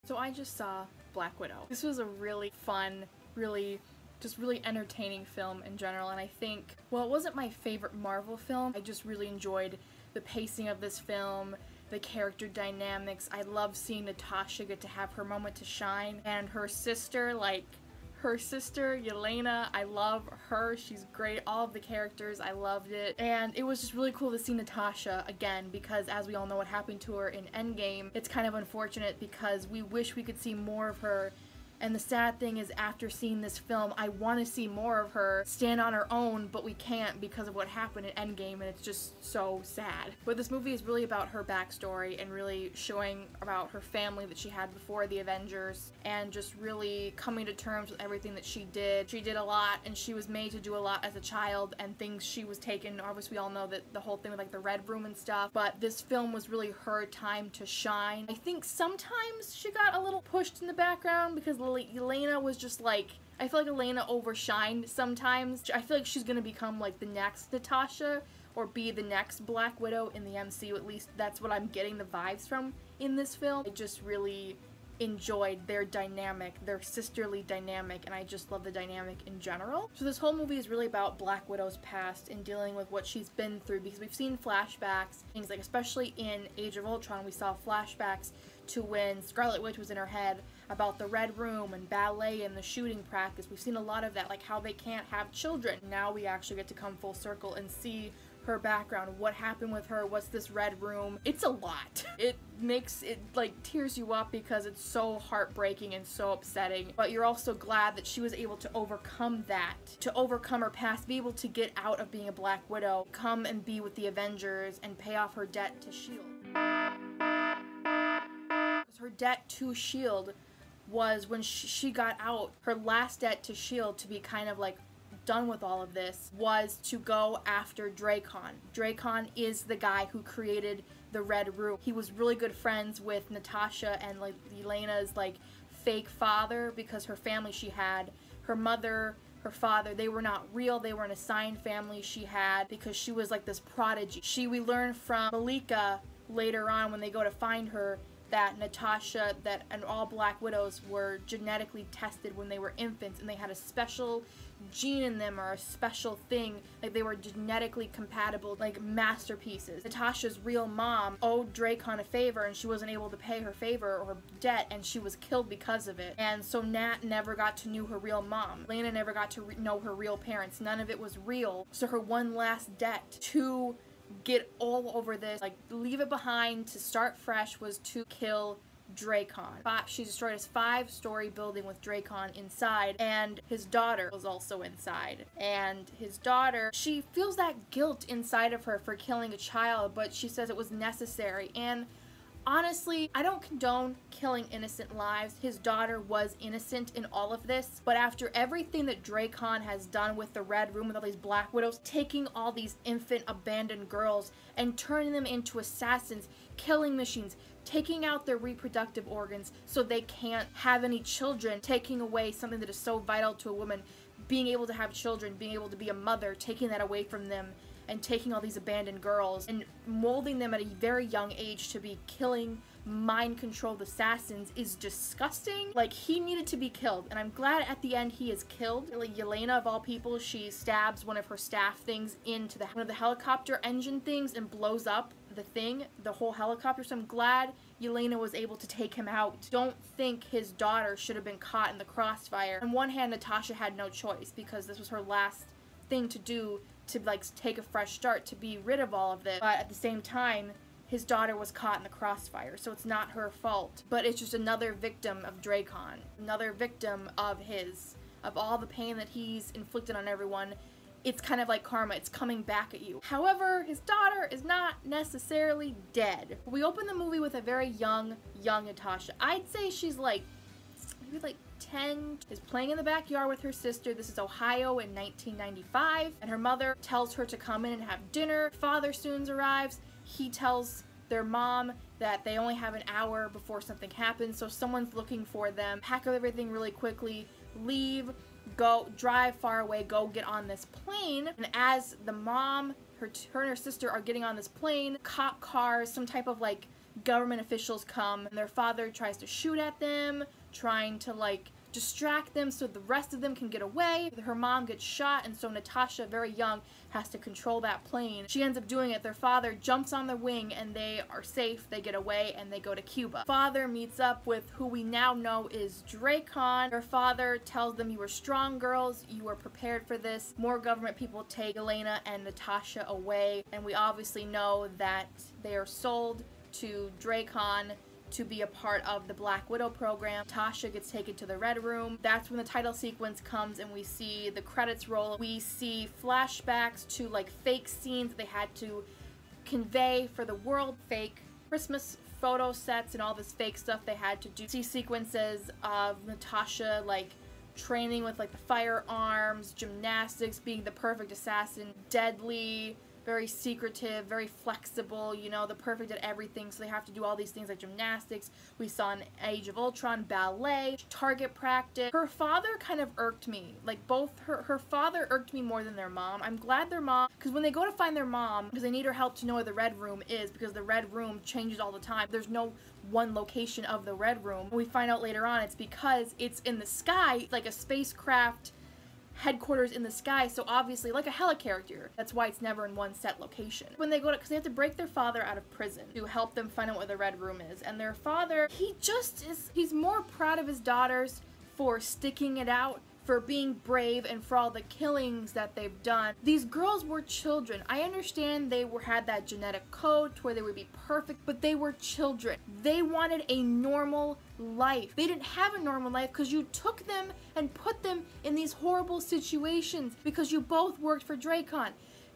So I just saw Black Widow. This was a really fun, really entertaining film in general, and I think, well, it wasn't my favorite Marvel film. I just really enjoyed the pacing of this film, the character dynamics. I love seeing Natasha get to have her moment to shine, and her sister, Yelena, I love her. She's great. All of the characters, I loved it. And it was just really cool to see Natasha again, because as we all know what happened to her in Endgame, it's kind of unfortunate because we wish we could see more of her. And the sad thing is, after seeing this film, I want to see more of her stand on her own, but we can't because of what happened at Endgame, and it's just so sad. But this movie is really about her backstory and really showing about her family that she had before the Avengers, and just really coming to terms with everything that she did. She did a lot, and she was made to do a lot as a child, and things she was taken, obviously we all know that the whole thing with like the Red Room and stuff, but this film was really her time to shine. I think sometimes she got a little pushed in the background because Yelena was just like, I feel like Yelena overshined sometimes. I feel like she's gonna become like the next Natasha or be the next Black Widow in the MCU. At least that's what I'm getting the vibes from in this film. I just really enjoyed their dynamic, their sisterly dynamic, and I just love the dynamic in general. So this whole movie is really about Black Widow's past and dealing with what she's been through, because we've seen flashbacks, things like, especially in Age of Ultron, we saw flashbacks to when Scarlet Witch was in her head about the Red Room and ballet and the shooting practice. We've seen a lot of that, like how they can't have children. Now we actually get to come full circle and see her background, what happened with her, what's this Red Room. It's a lot. It makes it like tears you up because it's so heartbreaking and so upsetting, but you're also glad that she was able to overcome that, to overcome her past, be able to get out of being a Black Widow, come and be with the Avengers and pay off her debt to S.H.I.E.L.D. Her debt to S.H.I.E.L.D. was when she got out, her last debt to S.H.I.E.L.D. to be kind of like done with all of this was to go after Dracon. Dracon is the guy who created the Red Room. He was really good friends with Natasha and like Yelena's like fake father, because her family she had, her mother, her father, they were not real. They were an assigned family she had because she was like this prodigy. We learn from Malika later on when they go to find her that Natasha, and all Black Widows were genetically tested when they were infants, and they had a special gene in them or a special thing, like they were genetically compatible, like masterpieces. Natasha's real mom owed Dracon a favor, and she wasn't able to pay her favor or her debt, and she was killed because of it. And so Nat never got to know her real mom. Lena never got to know her real parents. None of it was real. So her one last debt to get all over this, like leave it behind to start fresh, was to kill Dracon. She destroyed his 5-story building with Dracon inside, and his daughter was also inside. And his daughter, she feels that guilt inside of her for killing a child, but she says it was necessary. And honestly, I don't condone killing innocent lives. His daughter was innocent in all of this, but after everything that Dracon has done with the Red Room, with all these Black Widows, taking all these infant abandoned girls and turning them into assassins, killing machines, taking out their reproductive organs so they can't have any children, taking away something that is so vital to a woman, being able to have children, being able to be a mother, taking that away from them, and taking all these abandoned girls and molding them at a very young age to be killing, mind-controlled assassins is disgusting. Like, he needed to be killed, and I'm glad at the end he is killed. Like, Yelena, of all people, she stabs one of her staff things into one of the helicopter engine things and blows up the whole helicopter, so I'm glad Yelena was able to take him out. Don't think his daughter should have been caught in the crossfire. On one hand, Natasha had no choice because this was her last thing to do, to like take a fresh start, to be rid of all of this, but at the same time his daughter was caught in the crossfire, so it's not her fault, but it's just another victim of Dracon, another victim of all the pain that he's inflicted on everyone. It's kind of like karma, it's coming back at you. However, his daughter is not necessarily dead. We open the movie with a very young Natasha. I'd say she's like maybe like 10, is playing in the backyard with her sister. This is Ohio in 1995, and her mother tells her to come in and have dinner. Father soon arrives. He tells their mom that they only have an hour before something happens, so someone's looking for them. Pack up everything really quickly, leave, go, drive far away, go get on this plane. And as the mom, her and her sister are getting on this plane, cop cars, some type of like government officials come, and their father tries to shoot at them, trying to like distract them so the rest of them can get away. Her mom gets shot, and so Natasha, very young, has to control that plane. She ends up doing it. Their father jumps on the wing and they are safe. They get away and they go to Cuba. Father meets up with who we now know is Dracon. Her father tells them, you were strong girls, you were prepared for this. More government people take Elena and Natasha away, and we obviously know that they are sold to Dracon to be a part of the Black Widow program. Tasha gets taken to the Red Room. That's when the title sequence comes and we see the credits roll. We see flashbacks to like fake scenes that they had to convey for the world, fake Christmas photo sets and all this fake stuff they had to do. See sequences of Natasha like training with like the firearms, gymnastics, being the perfect assassin, deadly, very secretive, very flexible, you know, the perfect at everything, so they have to do all these things like gymnastics. We saw in Age of Ultron, ballet, target practice. Her father kind of irked me. Like, both her father irked me more than their mom. I'm glad their mom, because when they go to find their mom, because they need her help to know where the Red Room is, because the Red Room changes all the time. There's no one location of the Red Room. We find out later on it's because it's in the sky, like a spacecraft headquarters in the sky, so obviously like a helicarrier. That's why it's never in one set location. When they go to, because they have to break their father out of prison to help them find out where the Red Room is, and their father, he's more proud of his daughters for sticking it out, for being brave, and for all the killings that they've done. These girls were children. I understand they had that genetic code to where they would be perfect, but they were children. They wanted a normal life. They didn't have a normal life because you took them and put them in these horrible situations because you both worked for Dracon.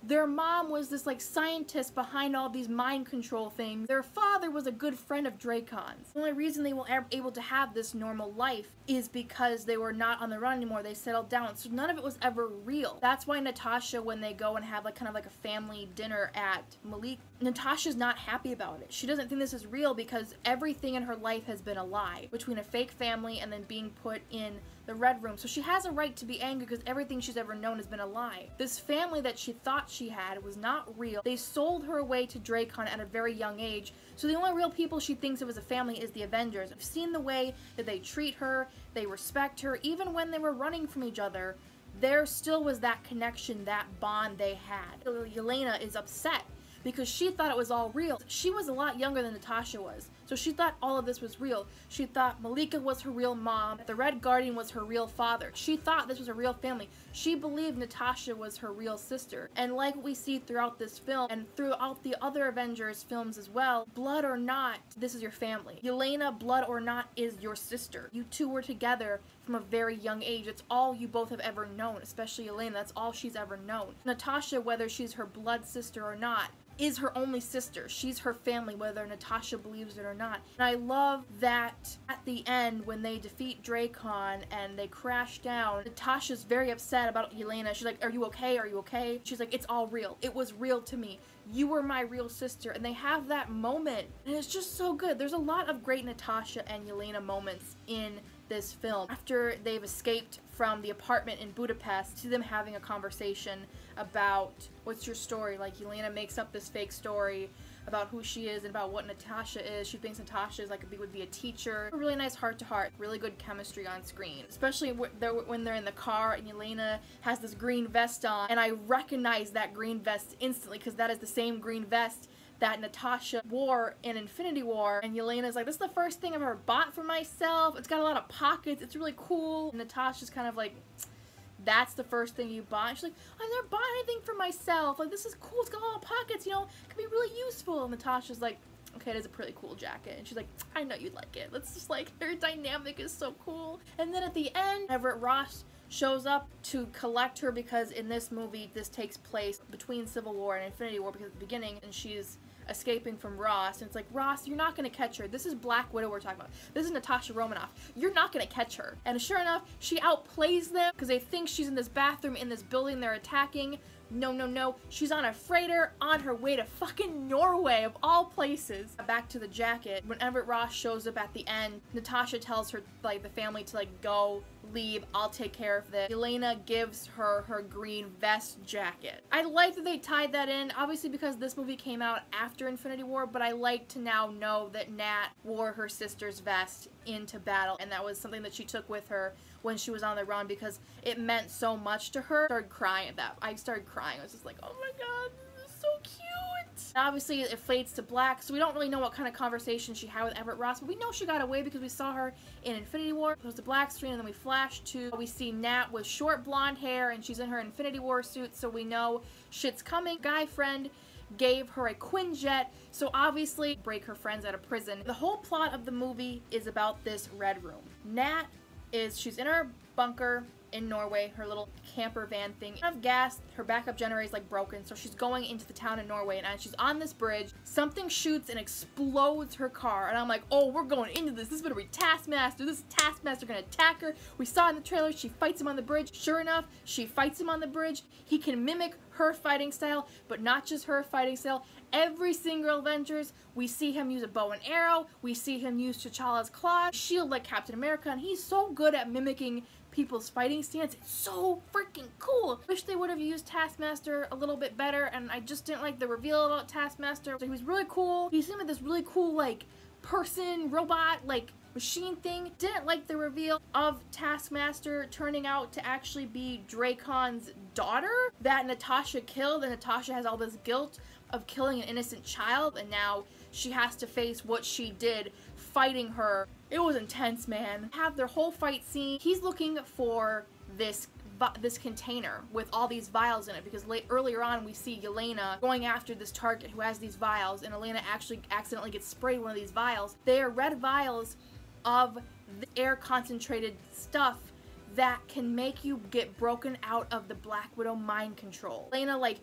Their mom was this like scientist behind all these mind control things. Their father was a good friend of Dracon's. The only reason they were able to have this normal life is because they were not on the run anymore. They settled down. So none of it was ever real. That's why Natasha, when they go and have like kind of like a family dinner at Malik, Natasha's not happy about it. She doesn't think this is real because everything in her life has been a lie, between a fake family and then being put in the Red Room. So she has a right to be angry because everything she's ever known has been a lie. This family that she thought she had was not real. They sold her away to Dracon at a very young age. So the only real people she thinks of as a family is the Avengers. I've seen the way that they treat her, they respect her, even when they were running from each other, there still was that connection, that bond they had. Yelena is upset because she thought it was all real. She was a lot younger than Natasha was, so she thought all of this was real. She thought Malika was her real mom, the Red Guardian was her real father. She thought this was a real family. She believed Natasha was her real sister. And like we see throughout this film, and throughout the other Avengers films as well, blood or not, this is your family. Yelena, blood or not, is your sister. You two were together from a very young age. It's all you both have ever known, especially Yelena. That's all she's ever known. Natasha, whether she's her blood sister or not, is her only sister. She's her family, whether Natasha believes it or not. And I love that at the end, when they defeat Dracon and they crash down, Natasha's very upset about Yelena. She's like, are you okay? Are you okay? She's like, it's all real. It was real to me. You were my real sister. And they have that moment. And it's just so good. There's a lot of great Natasha and Yelena moments in this film. After they've escaped from the apartment in Budapest, see them having a conversation about what's your story. Like, Yelena makes up this fake story about who she is and about what Natasha is. She thinks Natasha is like would be a teacher. A really nice heart-to-heart, really good chemistry on screen, especially when they're in the car and Yelena has this green vest on, and I recognize that green vest instantly because that is the same green vest that Natasha wore in Infinity War. And Yelena's like, this is the first thing I've ever bought for myself. It's got a lot of pockets. It's really cool. And Natasha's kind of like, that's the first thing you bought? And she's like, I never bought anything for myself. Like, this is cool. It's got a lot of pockets, you know, it could be really useful. And Natasha's like, okay, it is a pretty cool jacket. And she's like, I know you'd like it. Let's just like, their dynamic is so cool. And then at the end, Everett Ross shows up to collect her because in this movie, this takes place between Civil War and Infinity War because at the beginning, and she's escaping from Ross, and it's like, Ross, you're not gonna catch her. This is Black Widow we're talking about. This is Natasha Romanoff. You're not gonna catch her. And sure enough, she outplays them because they think she's in this bathroom in this building they're attacking, No, no, no. She's on a freighter on her way to fucking Norway, of all places. Back to the jacket. When Everett Ross shows up at the end, Natasha tells her, like, the family to, like, go, leave, I'll take care of this. Elena gives her her green vest jacket. I like that they tied that in, obviously because this movie came out after Infinity War, but I like to now know that Nat wore her sister's vest into battle, and that was something that she took with her when she was on the run because it meant so much to her. I started crying. I was just like, oh my god, this is so cute. And obviously it fades to black, so we don't really know what kind of conversation she had with Everett Ross, but we know she got away because we saw her in Infinity War. It was the black screen, and then we flash to, we see Nat with short blonde hair, and she's in her Infinity War suit, so we know shit's coming. Guy friend gave her a Quinjet, so obviously break her friends out of prison. The whole plot of the movie is about this red room. Nat she's in her bunker in Norway, her little camper van thing. Out of gas, her backup generator is like broken, so she's going into the town in Norway, and as she's on this bridge, something shoots and explodes her car, and I'm like, oh, we're going into this. This is gonna be Taskmaster. This is Taskmaster gonna attack her. We saw in the trailer, she fights him on the bridge. Sure enough, she fights him on the bridge. He can mimic her fighting style, but not just her fighting style. Every single Avengers, we see him use a bow and arrow, we see him use T'Challa's claws, shield like Captain America, and he's so good at mimicking people's fighting stance. It's so freaking cool. Wish they would have used Taskmaster a little bit better, and I just didn't like the reveal about Taskmaster. So he was really cool. He seemed like this really cool, like, person, robot, like, machine thing. Didn't like the reveal of Taskmaster turning out to actually be Dracon's daughter that Natasha killed, and Natasha has all this guilt of killing an innocent child, and now she has to face what she did fighting her. It was intense, man. Have their whole fight scene. He's looking for this container with all these vials in it, because earlier on we see Yelena going after this target who has these vials, and Elena actually accidentally gets sprayed one of these vials. They are red vials of the air concentrated stuff that can make you get broken out of the Black Widow mind control. Elena, like,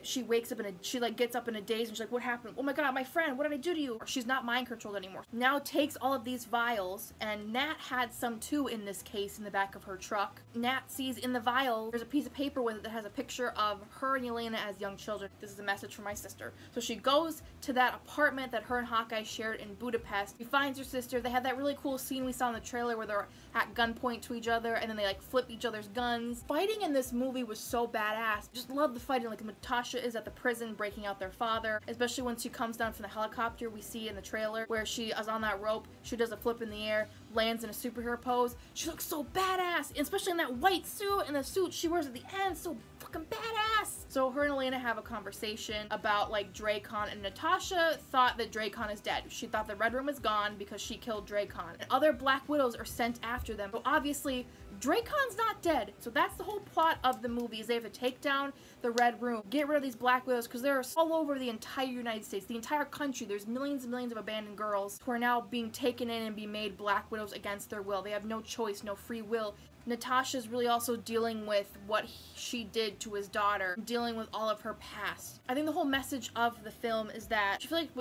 she wakes up she like gets up in a daze, and she's like, what happened? Oh my god, my friend, what did I do to you? She's not mind controlled anymore. Now takes all of these vials, and Nat had some too in this case in the back of her truck. Nat sees in the vial, there's a piece of paper with it that has a picture of her and Elena as young children. This is a message from my sister. So she goes to that apartment that her and Hawkeye shared in Budapest. She finds her sister. They have that really cool scene we saw in the trailer where they're at gunpoint to each other, and then they like flip each other's guns. Fighting in this movie was so badass. Just love the fighting. Like Natasha is at the prison breaking out their father, especially when she comes down from the helicopter we see in the trailer where she is on that rope. She does a flip in the air, lands in a superhero pose. She looks so badass, and especially in that white suit and the suit she wears at the end. So fucking badass. So her and Elena have a conversation about like Dracon, and Natasha thought that Dracon is dead. She thought the Red Room is gone because she killed Dracon, and other Black Widows are sent after them. So obviously Dracon's not dead. So that's the whole plot of the movie, is they have to take down the Red Room, get rid of these Black Widows, because they're all over the entire United States, the entire country. There's millions and millions of abandoned girls who are now being taken in and be made Black Widows against their will. They have no choice, no free will. Natasha's really also dealing with what she did to his daughter, dealing with all of her past. I think the whole message of the film is that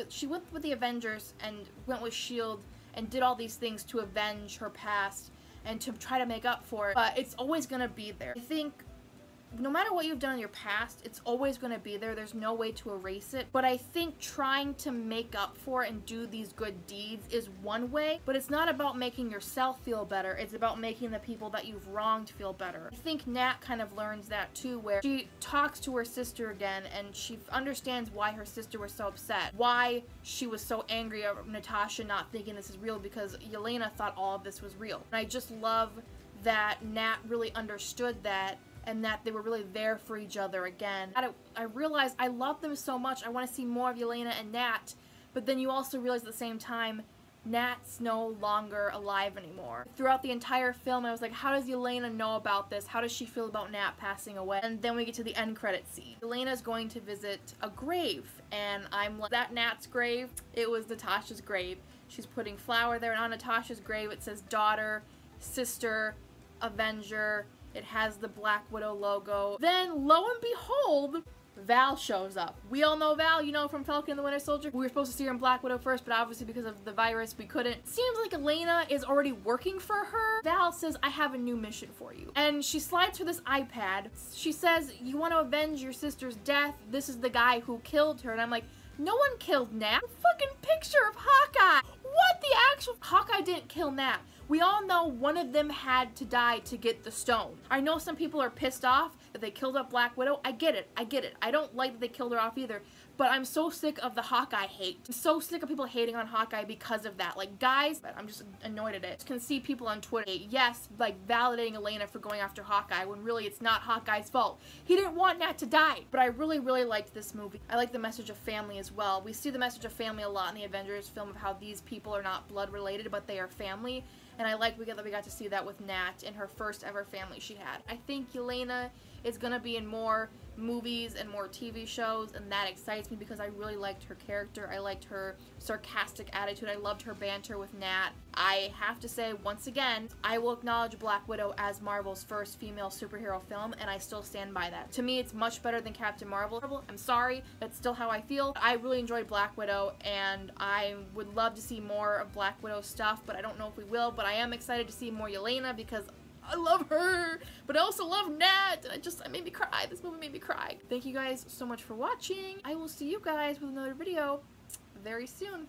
she went with the Avengers and went with S.H.I.E.L.D. and did all these things to avenge her past and to try to make up for it, but it's always gonna be there. I think no matter what you've done in your past, it's always going to be there. There's no way to erase it. But I think trying to make up for it and do these good deeds is one way, but it's not about making yourself feel better. It's about making the people that you've wronged feel better. I think Nat kind of learns that too, where she talks to her sister again, and she understands why her sister was so upset, why she was so angry at Natasha not thinking this is real, because Yelena thought all of this was real. And I just love that Nat really understood that, and that they were really there for each other again. I realized I love them so much. I want to see more of Yelena and Nat, but then you also realize at the same time, Nat's no longer alive anymore. Throughout the entire film, I was like, how does Yelena know about this? How does she feel about Nat passing away? And then we get to the end credit scene. Yelena's going to visit a grave, and I'm like, that Nat's grave? It was Natasha's grave. She's putting flower there, and on Natasha's grave it says daughter, sister, Avenger. It has the Black Widow logo. Then, lo and behold, Val shows up. We all know Val, you know, from Falcon and the Winter Soldier. We were supposed to see her in Black Widow first, but obviously because of the virus, we couldn't. Seems like Elena is already working for her. Val says, I have a new mission for you. And she slides her this iPad. She says, you want to avenge your sister's death? This is the guy who killed her. And I'm like, no one killed Nat. A fucking picture of Hawkeye. What the actual? Hawkeye didn't kill Nat. We all know one of them had to die to get the stone. I know some people are pissed off that they killed up Black Widow. I get it. I get it. I don't like that they killed her off either. But I'm so sick of the Hawkeye hate. I'm so sick of people hating on Hawkeye because of that. Like, guys, I'm just annoyed at it. You can see people on Twitter, yes, like, validating Elena for going after Hawkeye when really it's not Hawkeye's fault. He didn't want Nat to die. But I really, really liked this movie. I like the message of family as well. We see the message of family a lot in the Avengers film of how these people are not blood related, but they are family. And I like that we got to see that with Nat in her first ever family she had. I think Yelena is going to be in more movies and more TV shows, and that excites me because I really liked her character. I liked her sarcastic attitude. I loved her banter with Nat. I have to say, once again, I will acknowledge Black Widow as Marvel's first female superhero film, and I still stand by that. To me, it's much better than Captain Marvel. I'm sorry, that's still how I feel. I really enjoyed Black Widow, and I would love to see more of Black Widow stuff, but I don't know if we will, but I am excited to see more Yelena because I love her, but I also love Nat. It made me cry. This movie made me cry. Thank you guys so much for watching. I will see you guys with another video very soon.